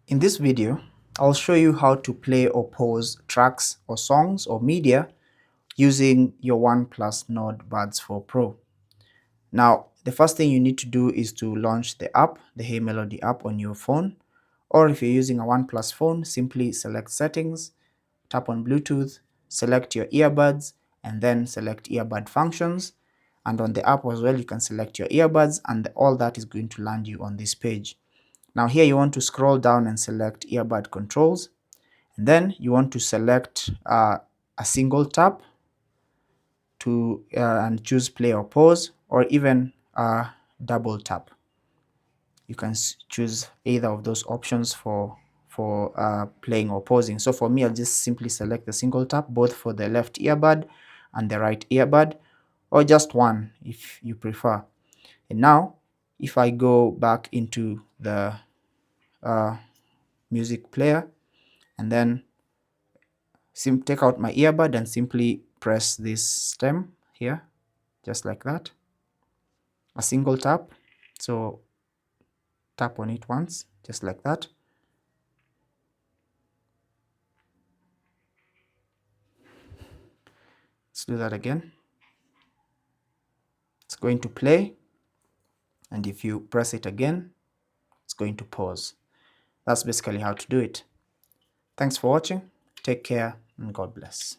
In this video, I'll show you how to play or pause tracks or songs or media using your OnePlus Nord Buds 4 Pro. Now, the first thing you need to do is to launch the app, the Hey Melody app on your phone, or if you're using a OnePlus phone, simply select Settings, tap on Bluetooth, select your earbuds, and then select earbud functions. And on the app as well, you can select your earbuds, and all that is going to land you on this page. Now here you want to scroll down and select earbud controls, and then you want to select a single tap to and choose play or pause, or even a double tap. You can choose either of those options for playing or pausing. So for me, I'll just simply select the single tap, both for the left earbud and the right earbud, or just one if you prefer. And now if I go back into the music player and then take out my earbud and simply press this stem here, just like that, a single tap. So tap on it once, just like that. Let's do that again. It's going to play, and if you press it again, it's going to pause. That's basically how to do it. Thanks for watching. Take care and God bless.